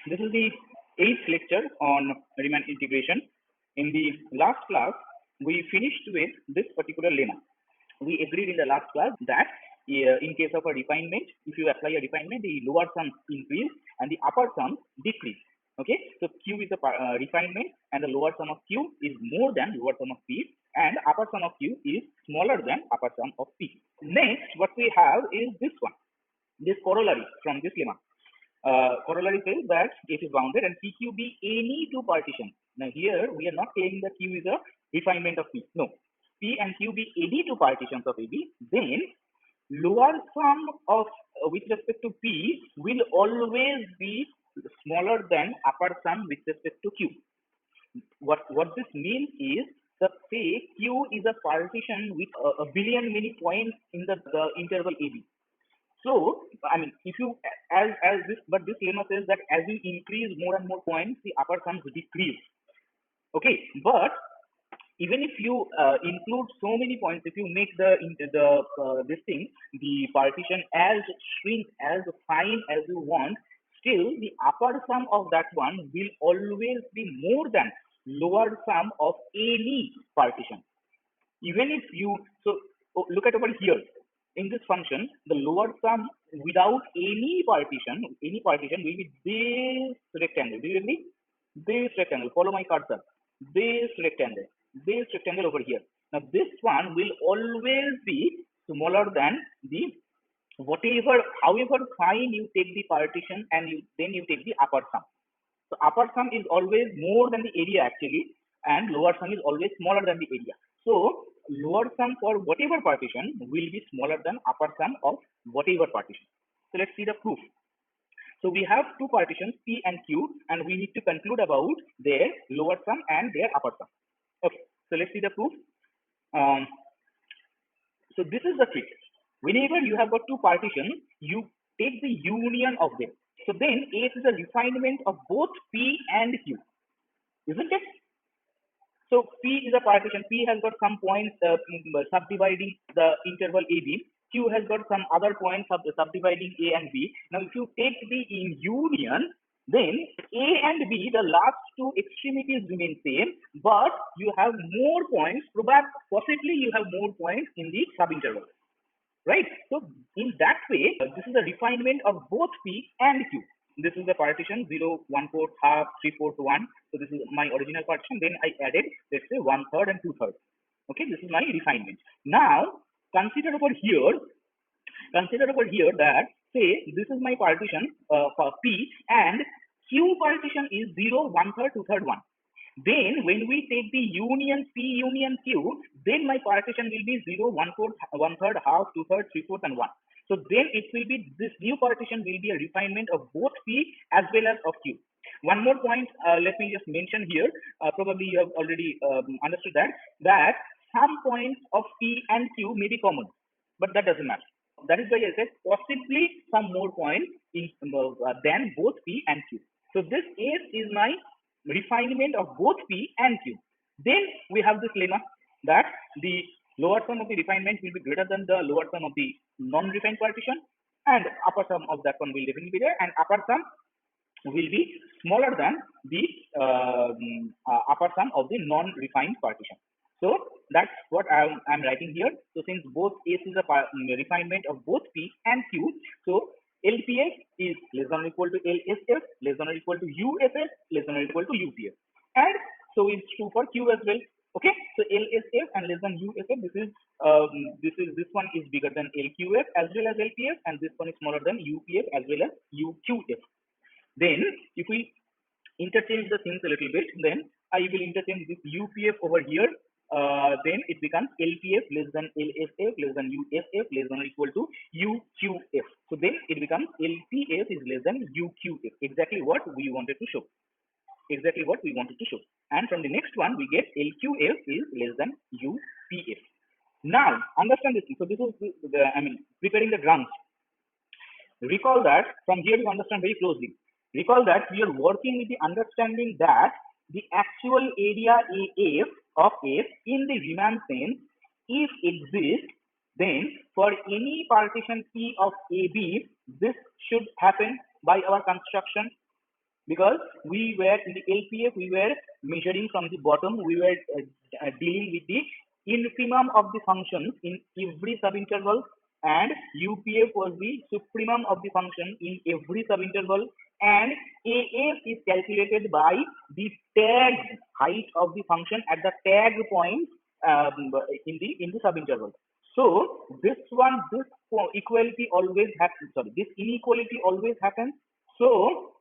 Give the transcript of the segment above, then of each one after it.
This is the 8th lecture on Riemann integration. In the last class, we finished with this particular lemma. We agreed in the last class that in case of a refinement, if you apply a refinement, the lower sum increase and the upper sum decrease. Okay, so Q is a refinement and the lower sum of Q is more than lower sum of P and upper sum of Q is smaller than upper sum of P. Next, what we have is this one, this corollary from this lemma. Corollary says that F is bounded and PQ be any two partitions. Now here we are not saying that Q is a refinement of P. No, P and Q be any two partitions of AB. Then lower sum of with respect to P will always be smaller than upper sum with respect to Q. What this means is that say Q is a partition with a billion many points in the interval AB. So, I mean, if you, as this, but this lemma says that as you increase more and more points, the upper sums decrease. Okay, but even if you include so many points, if you make the partition as shrink, as fine as you want, still the upper sum of that one will always be more than lower sum of any partition. Even if you, so look at over here. In this function, the lower sum without any partition will be this rectangle. Do you agree? This rectangle. Follow my cursor. This rectangle over here. Now this one will always be smaller than the whatever, however fine you take the partition and then you take the upper sum. So upper sum is always more than the area actually, and lower sum is always smaller than the area. So lower sum for whatever partition will be smaller than upper sum of whatever partition. So let's see the proof. So we have two partitions P and Q, and we need to conclude about their lower sum and their upper sum. Okay, so let's see the proof. So this is the trick. Whenever you have got two partitions, you take the union of them. So then A is a refinement of both P and Q, isn't it? So P is a partition. P has got some points subdividing the interval AB. Q has got some other points subdividing A and B. Now, if you take the in union, then A and B, the last two extremities remain same, but you have more points. Possibly you have more points in the subinterval, right? So in that way, this is a refinement of both P and Q. This is the partition 0, 1/4, half, 3/4, 1. So this is my original partition. Then I added, let's say, 1/3 and 2/3. Okay, this is my refinement. Now consider over here that say this is my partition for P and Q partition is 0, 1/3, 2/3, 1. Then when we take the union P union Q, then my partition will be 0, 1/4, 1/3, half, 2/3, 3/4, and 1. So then it will be, this new partition will be a refinement of both P as well as of Q. One more point, let me just mention here, probably you have already understood that some points of P and Q may be common, but that doesn't matter. That is why I said possibly some more points than both P and Q. So this is my refinement of both P and Q. Then we have this lemma that the lower sum of the refinement will be greater than the lower sum of the non-refined partition, and upper sum of that one will definitely be there, and upper sum will be smaller than the upper sum of the non-refined partition. So that's what I'm writing here. So since both S is a refinement of both P and Q, so LPF is less than or equal to LSF, less than or equal to UFF, less than or equal to UPF, and so it's true for Q as well. Okay, so LSF and less than UFF, this one is bigger than LQF as well as LPF, and this one is smaller than UPF as well as UQF. Then if we interchange the things a little bit, then I will interchange this UPF over here. Then it becomes LPF less than LSF less than USF less than or equal to UQF. So then it becomes LPF is less than UQF. Exactly what we wanted to show. And from the next one, we get LQF is less than UPF. Now, understand this. So this is preparing the grounds. Recall that from here you understand very closely. Recall that we are working with the understanding that the actual area AF of F in the Riemann sense, if exists, then for any partition P of AB, this should happen by our construction. because we were in the LPF, we were measuring from the bottom, we were dealing with the infimum of the functions in every subinterval, and UPF was the supremum of the function in every subinterval, and AF is calculated by the tag height of the function at the tag point in the subinterval. So this equality always happens. Sorry, this inequality always happens. So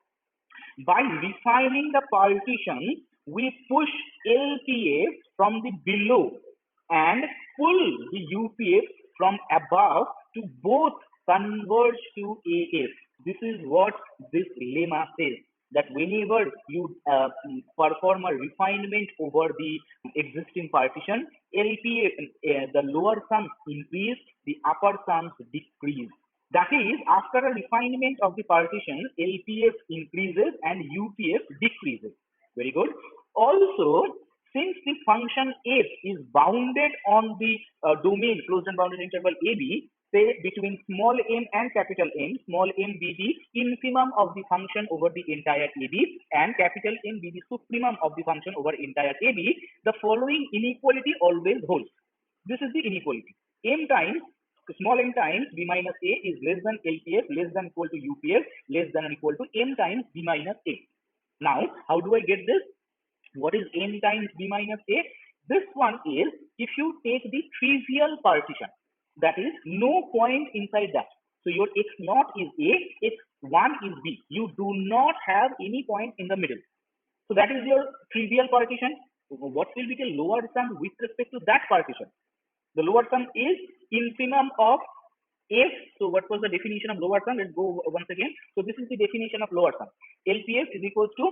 by refining the partition, we push LPF from the below and pull the UPF from above to both converge to AF. This is what this lemma says, that whenever you perform a refinement over the existing partition, LPF, the lower sums increase, the upper sums decrease. That is, after a refinement of the partition, LPF increases and UPF decreases. Very good. Also, since the function f is bounded on the domain closed and bounded interval AB, say between small m and capital M, small m be the infimum of the function over the entire AB and capital M be the supremum of the function over entire AB, the following inequality always holds. This is the inequality. M times small m times b minus a is less than LPF, less than equal to UPF, less than or equal to m times b minus a. Now, how do I get this? What is m times b minus a? This one is, if you take the trivial partition, that is no point inside that. So your x0 is a, x1 is b. You do not have any point in the middle. So that is your trivial partition. What will be the lower sum with respect to that partition? The lower sum is infimum of f. So what was the definition of lower sum? Let's go once again. So this is the definition of lower sum. LPF is equals to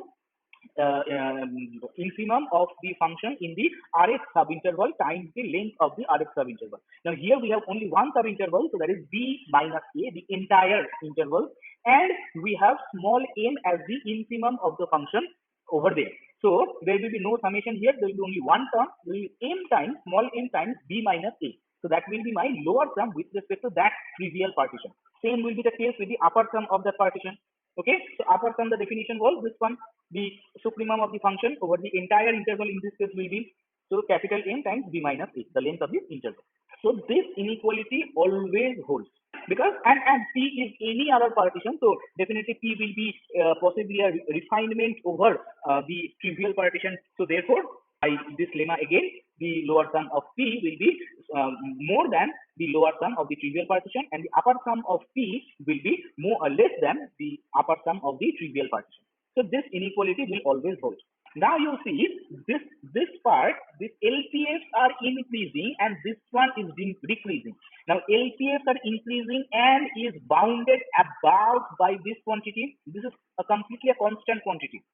infimum of the function in the Rx subinterval times the length of the Rx subinterval. Now here we have only one subinterval, so that is b minus a, the entire interval, and we have small m as the infimum of the function over there. So there will be no summation here. There will be only one term. There will be m times small m times b minus a. So that will be my lower sum with respect to that trivial partition. Same will be the case with the upper sum of that partition. Okay, so upper sum, the definition was this one, the supremum of the function over the entire interval in this case will be, so capital M times b minus a, the length of the interval. So this inequality always holds, because and P is any other partition, so definitely P will be possibly a refinement over the trivial partition. So therefore, by this lemma again, the lower sum of P will be more than the lower sum of the trivial partition, and the upper sum of P will be more or less than the upper sum of the trivial partition. So this inequality will always hold. Now you see this part, this LPFs are increasing and this one is decreasing. Now LPFs are increasing and is bounded above by this quantity. This is completely a constant quantity.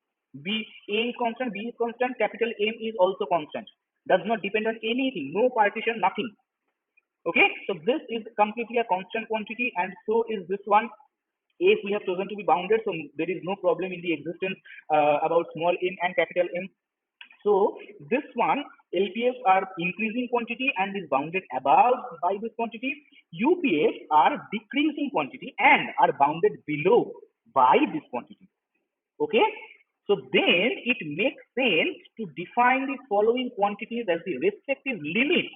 B A is constant, B is constant, capital M is also constant. Does not depend on anything, no partition, nothing. Okay, so this is completely a constant quantity, and so is this one. If we have chosen to be bounded, so there is no problem in the existence about small m and capital M. So this one, LPFs are increasing quantity and is bounded above by this quantity. UPFs are decreasing quantity and are bounded below by this quantity. Okay, so then it makes sense to define the following quantities as the respective limits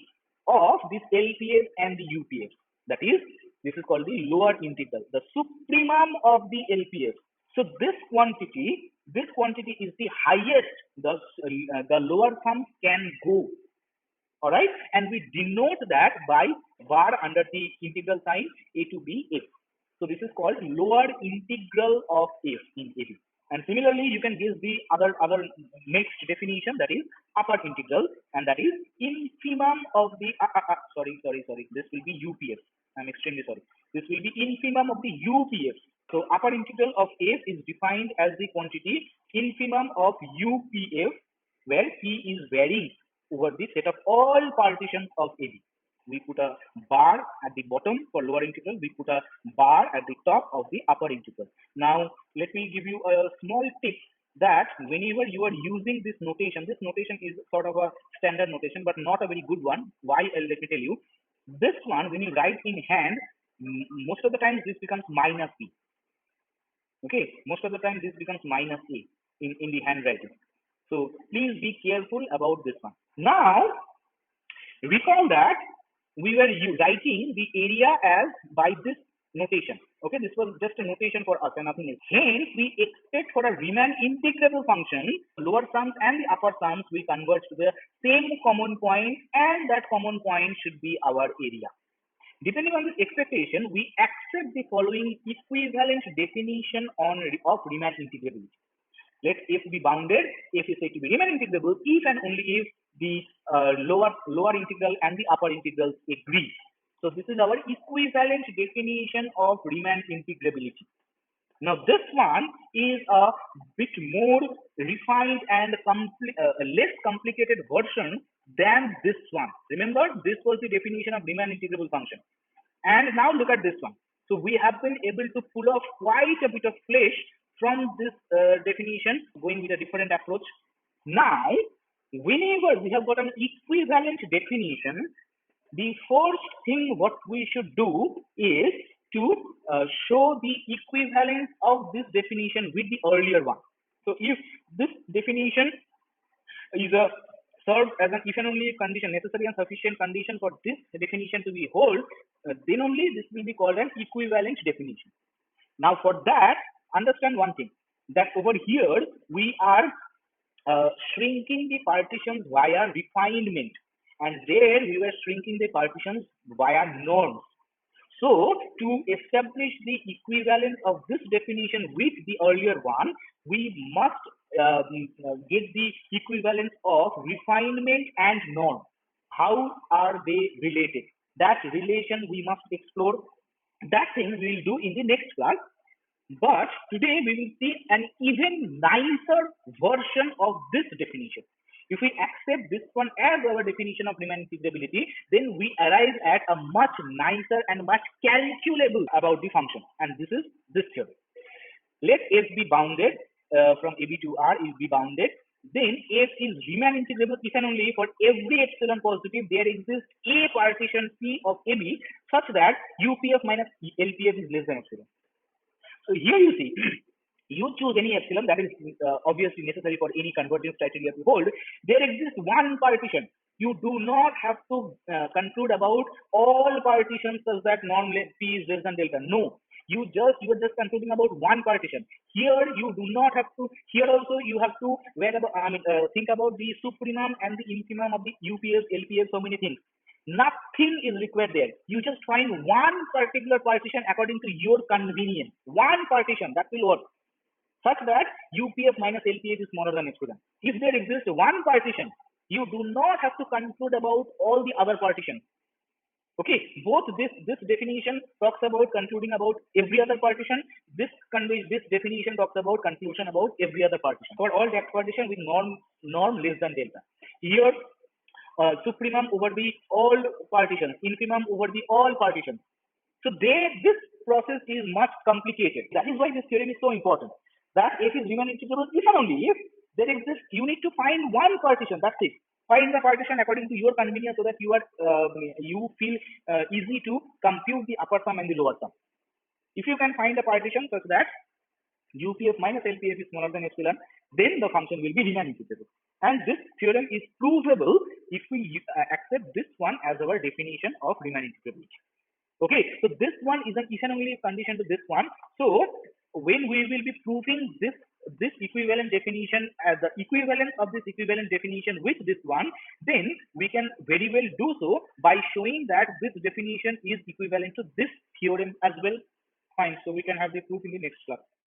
of this LPF and the UPF. That is, this is called the lower integral, the supremum of the LPF. So this quantity is the highest the lower sum can go. All right, and we denote that by bar under the integral sign a to b f. So this is called lower integral of f in AB. And similarly, you can give the other next definition, that is upper integral, and that is infimum of the sorry. This will be UPF. I'm extremely sorry. This will be infimum of the UPF. So upper integral of f is defined as the quantity infimum of UPF, where p is varying over the set of all partitions of AB. We put a bar at the bottom for lower integral. We put a bar at the top of the upper integral. Now, let me give you a small tip that whenever you are using this notation is sort of a standard notation, but not a very good one. Why? Let me tell you. This one, when you write in hand, most of the times this becomes minus p. Okay, most of the time this becomes minus a in the handwriting. So please be careful about this one. Now recall that we were writing the area as by this notation. Okay, this was just a notation for us and nothing else. Hence, we expect for a Riemann integrable function, lower sums and the upper sums will converge to the same common point, and that common point should be our area. Depending on this expectation, we accept the following equivalent definition of Riemann integrability. Let f be bounded, f is said to be Riemann integrable if and only if the lower integral and the upper integrals agree. So this is our equivalent definition of Riemann integrability. Now this one is a bit more refined and less complicated version than this one. Remember, this was the definition of Riemann integrable function. And now look at this one. So we have been able to pull off quite a bit of flesh from this definition, going with a different approach. Now, whenever we have got an equivalent definition, the first thing what we should do is to show the equivalence of this definition with the earlier one. So if this definition is served as an if and only condition, necessary and sufficient condition for this definition to be hold, then only this will be called an equivalent definition. Now for that, understand one thing, that over here we are shrinking the partitions via refinement, and there we were shrinking the partitions via norms. So to establish the equivalence of this definition with the earlier one, we must get the equivalence of refinement and norm. How are they related? That relation we must explore. That thing we will do in the next class. But today we will see an even nicer version of this definition. If we accept this one as our definition of Riemann integrability, then we arrive at a much nicer and much calculable about the function. And this is this theorem. Let f be bounded from AB to R is be bounded. Then f is Riemann integrable if and only for every epsilon positive there exists a partition P of AB such that UPF minus LPF is less than epsilon. So here you see, you choose any epsilon that is obviously necessary for any convergence criteria to hold. There exists one partition. You do not have to conclude about all partitions such that norm P is less than delta. No, you are just concluding about one partition. Here you do not have to. Here also you have to think about the supremum and the infimum of the UPF, LPF, so many things. Nothing is required there. You just find one particular partition according to your convenience. One partition that will work, such that UPF minus LPF is smaller than epsilon. If there exists one partition, you do not have to conclude about all the other partitions. Okay, both this definition talks about concluding about every other partition. This definition talks about conclusion about every other partition. For all that partition with norm less than delta. Here, supremum over the all partitions, infimum over the all partitions. So this process is much complicated. That is why this theorem is so important. That f is Riemann integrable if and only if there exists. You need to find one partition. That's it. Find the partition according to your convenience so that you feel easy to compute the upper sum and the lower sum. If you can find a partition such that UPF minus LPF is smaller than epsilon, then the function will be Riemann integrable. And this theorem is provable if we accept this one as our definition of Riemann integrability. Okay, so this one is an if and only condition to this one. So when we will be proving this equivalent definition as the equivalence of this equivalent definition with this one, then we can very well do so by showing that this definition is equivalent to this theorem as well. Fine, so we can have the proof in the next class.